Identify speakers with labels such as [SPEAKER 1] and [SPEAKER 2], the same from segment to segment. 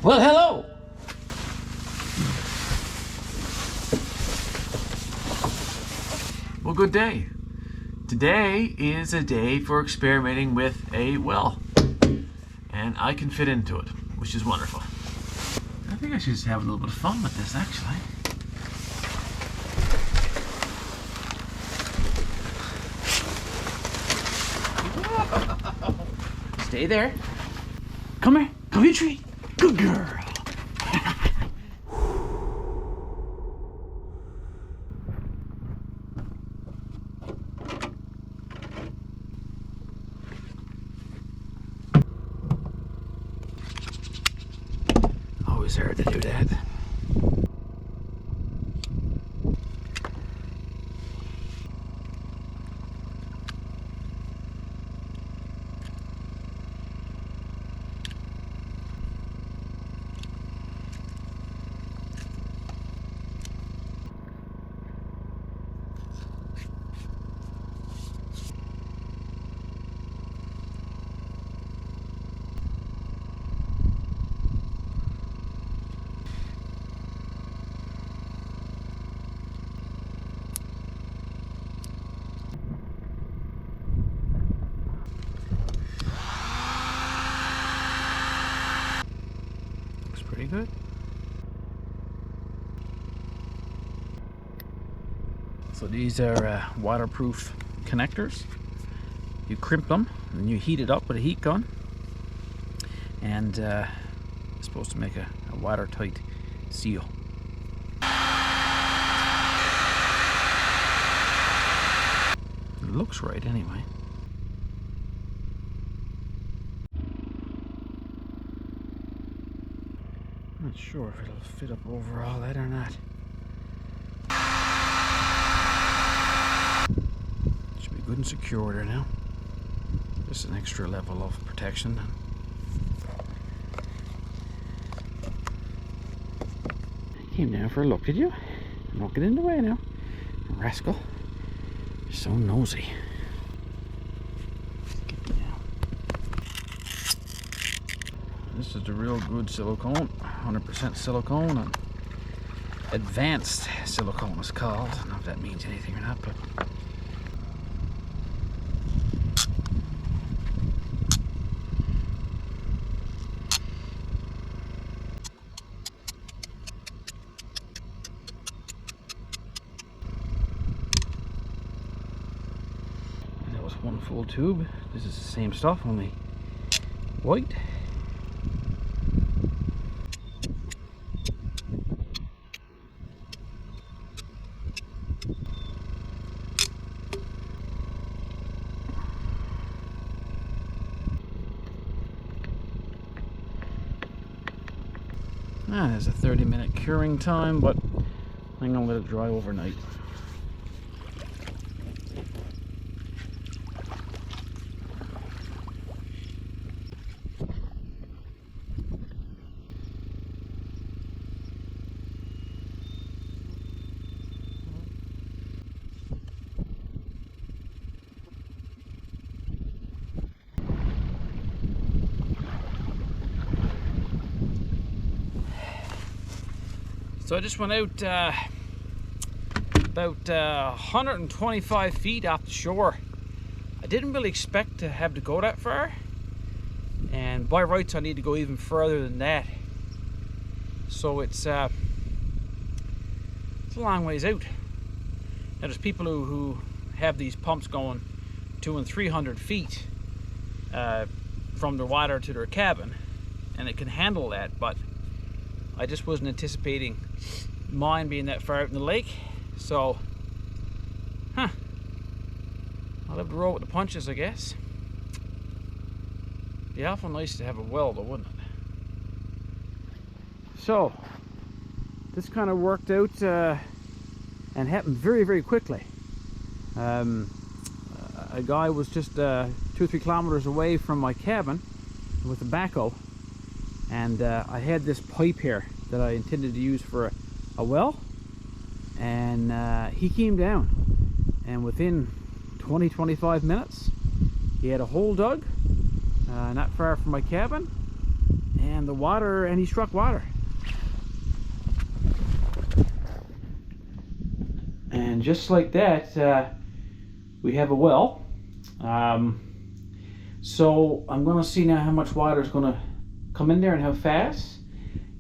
[SPEAKER 1] Well, hello! Well, good day. Today is a day for experimenting with a well. And I can fit into it, which is wonderful. I think I should just have a little bit of fun with this, actually. Stay there. Come here. Come here, tree. Good girl. Always hard to do that. Pretty good. So these are waterproof connectors. You crimp them and you heat it up with a heat gun, and it's supposed to make a watertight seal. It looks right anyway. Not sure if it'll fit up over all that or not. Should be good and secure there now. Just an extra level of protection. Came down for a look, did you? Don't get in the way now. Rascal. You're so nosy. This is the real good silicone, 100% silicone, and advanced silicone is called. I don't know if that means anything or not, but that was one full tube. This is the same stuff, only white. There's a 30-minute curing time, but I'm gonna let it dry overnight. So I just went out about 125 feet off the shore. I didn't really expect to have to go that far, and by rights I need to go even further than that. So it's a long ways out. Now there's people who have these pumps going 200 and 300 feet from the water to their cabin, and it can handle that, but I just wasn't anticipating mine being that far out in the lake. So, I'll have to roll with the punches, I guess. Be awful nice to have a well though, wouldn't it? So, this kind of worked out and happened very, very quickly. A guy was just 2 or 3 kilometers away from my cabin with a backhoe, and I had this pipe here that I intended to use for a well, and he came down, and within 20-25 minutes he had a hole dug not far from my cabin, and the water, and he struck water. And just like that, we have a well. So I'm going to see now how much water is going to come in there and how fast.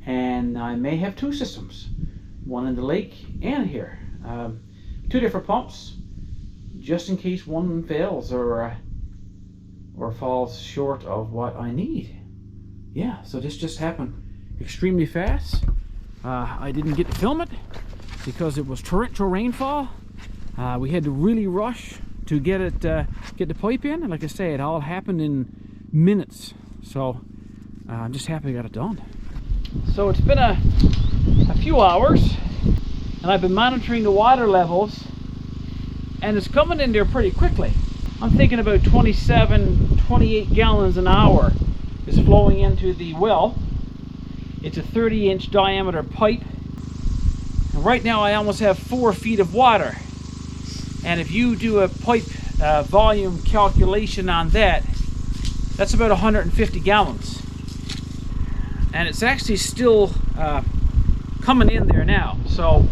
[SPEAKER 1] And I may have two systems, one in the lake and here. Two different pumps, just in case one fails or falls short of what I need. Yeah, so this just happened extremely fast. I didn't get to film it because it was torrential rainfall. We had to really rush to get the pipe in, and like I say, it all happened in minutes. So I'm just happy I got it done. So it's been a few hours, and I've been monitoring the water levels, and it's coming in there pretty quickly. I'm thinking about 27, 28 gallons an hour is flowing into the well. It's a 30-inch diameter pipe, and right now I almost have 4 feet of water. And if you do a pipe volume calculation on that, that's about 150 gallons. And it's actually still coming in there now. So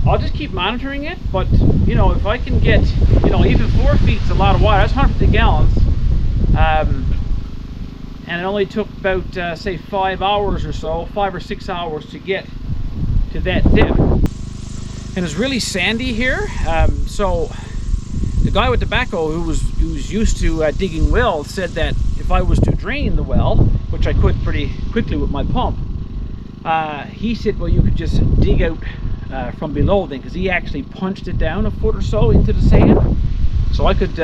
[SPEAKER 1] I'll just keep monitoring it. But, you know, if I can get, you know, even 4 feet is a lot of water. That's 150 gallons. And it only took about, say, 5 hours or so, 5 or 6 hours to get to that depth. And it's really sandy here. So the guy with the backhoe who was used to digging wells said that if I was to drain the well, which I could pretty quickly with my pump, he said, well, you could just dig out from below then, because he actually punched it down a foot or so into the sand. So I could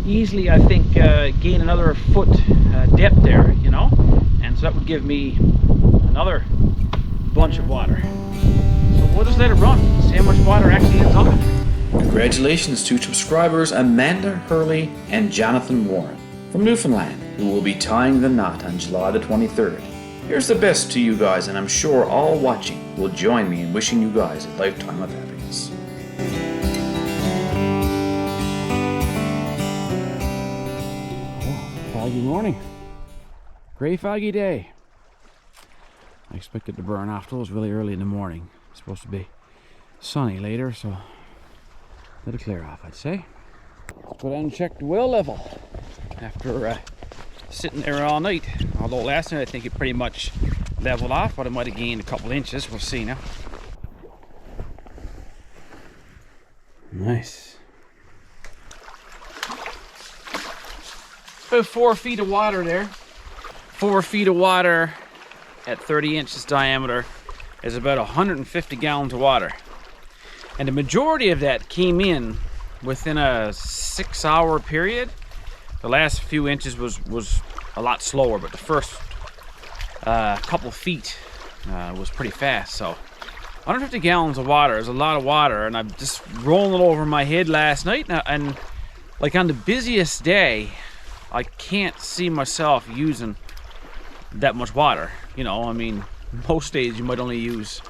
[SPEAKER 1] easily, I think, gain another foot depth there, you know, and so that would give me another bunch of water. So we'll just let it run, see how much water actually ends up in.
[SPEAKER 2] Congratulations to subscribers Amanda Hurley and Jonathan Warren from Newfoundland, who will be tying the knot on July the 23rd. Here's the best to you guys, and I'm sure all watching will join me in wishing you guys a lifetime of happiness.
[SPEAKER 1] Foggy morning. Gray foggy day. I expect it to burn off those really early in the morning. It's supposed to be sunny later, so let it clear off, I'd say. Let's go down and check the well level after sitting there all night. Although last night I think it pretty much leveled off, but it might have gained a couple inches. We'll see now. Nice. About 4 feet of water there. 4 feet of water at 30 inches diameter is about 150 gallons of water. And the majority of that came in within a 6-hour period. The last few inches was a lot slower, but the first couple feet was pretty fast. So 150 gallons of water is a lot of water, and I'm just rolling it over my head last night. And like on the busiest day, I can't see myself using that much water. You know, I mean, most days you might only use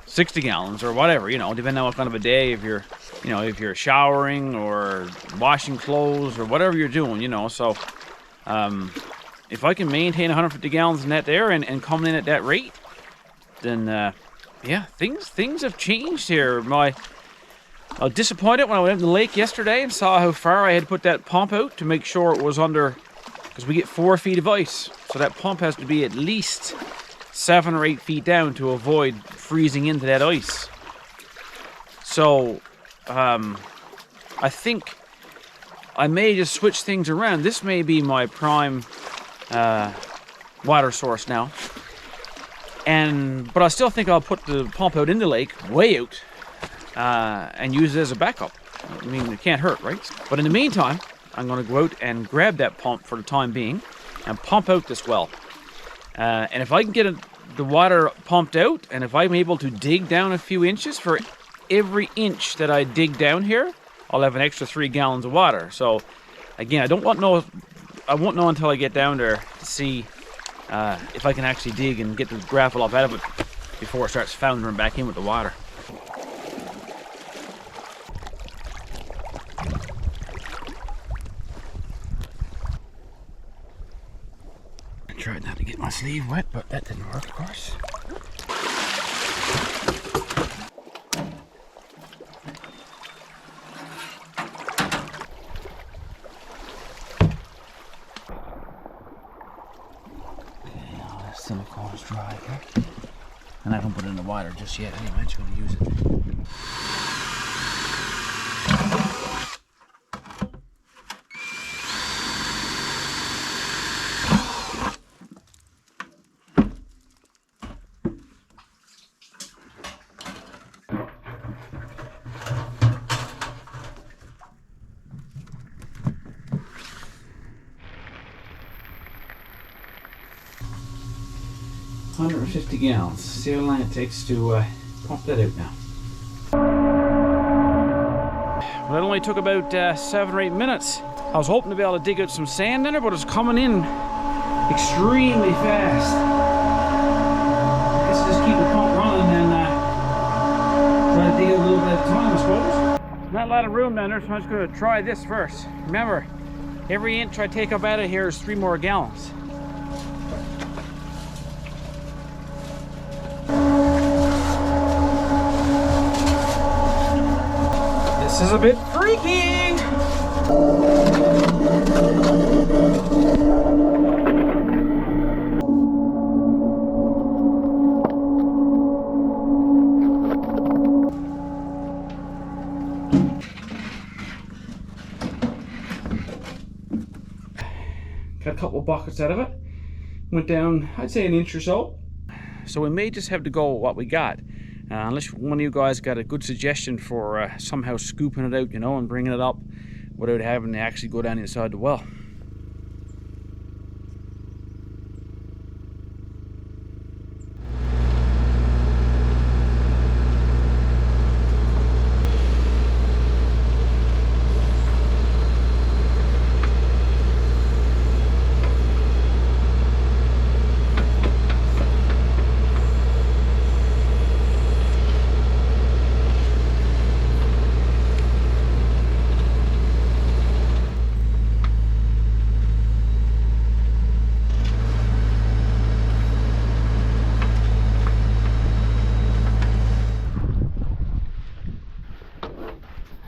[SPEAKER 1] 60 gallons or whatever, you know, depending on what kind of a day, if you're, you know, if you're showering or washing clothes or whatever you're doing, you know. So if I can maintain 150 gallons in that there and coming in at that rate, then yeah, things have changed here. I was disappointed when I went to the lake yesterday and saw how far I had to put that pump out to make sure it was under, because we get 4 feet of ice, so that pump has to be at least 7 or 8 feet down to avoid freezing into that ice. So I think I may just switch things around. This may be my prime water source now, but I still think I'll put the pump out in the lake, way out, and use it as a backup. I mean, it can't hurt, right? But in the meantime, I'm going to go out and grab that pump for the time being and pump out this well. And if I can get the water pumped out, and if I'm able to dig down a few inches, for every inch that I dig down here, I'll have an extra 3 gallons of water. So again, I won't know until I get down there to see if I can actually dig and get the gravel up out of it before it starts foundering back in with the water. tried not to get my sleeve wet, but that didn't work, of course. Okay, now that silicone is dry here. And I don't put it in the water just yet anyway, I'm just going to use it. $150 gallons. See how long it takes to pump that out now. Well, it only took about 7 or 8 minutes. I was hoping to be able to dig out some sand in it, but it's coming in extremely fast. I guess just keep the pump running and try to dig out a little bit at a time, I suppose. There's not a lot of room down there, so I'm just going to try this first. Remember, every inch I take up out of here is 3 more gallons. This is a bit freaky! Got a couple of buckets out of it. Went down, I'd say, an inch or so. So we may just have to go with what we got. Unless one of you guys got a good suggestion for somehow scooping it out, you know, and bringing it up without having to actually go down inside the well.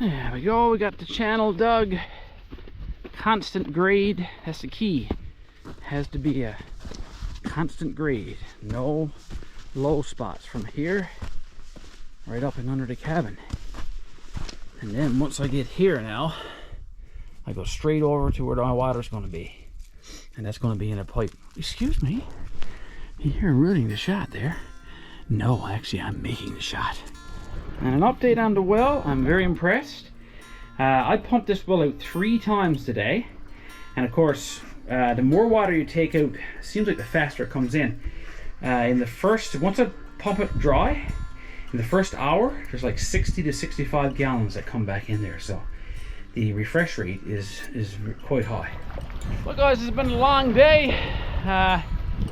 [SPEAKER 1] There we go, we got the channel dug. Constant grade, that's the key. Has to be a constant grade. No low spots from here right up and under the cabin. And then once I get here now, I go straight over to where my water's going to be. And that's going to be in a pipe. Excuse me, you're ruining the shot there. No, actually I'm making the shot. And an update on the well, I'm very impressed. I pumped this well out 3 times today. And of course, the more water you take out, seems like the faster it comes in. Once I pump it dry, in the first hour, there's like 60 to 65 gallons that come back in there. So the refresh rate is quite high. Well guys, it's been a long day. A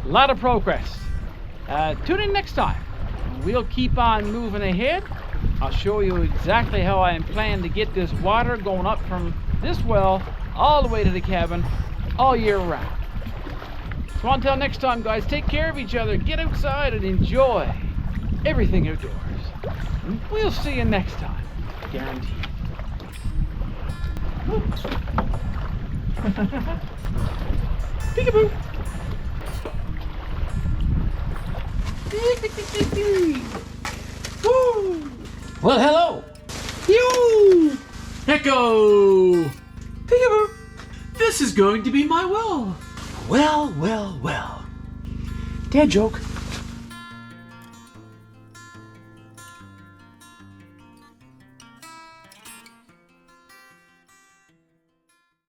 [SPEAKER 1] lot of progress. Tune in next time. We'll keep on moving ahead. I'll show you exactly how I plan to get this water going up from this well all the way to the cabin all year round. So until next time guys, take care of each other, get outside and enjoy everything outdoors. And we'll see you next time, guaranteed. Peekaboo! Woo! Well, hello! Yo! Echo! Peekaboo! This is going to be my well. Well, well, well. Dad joke.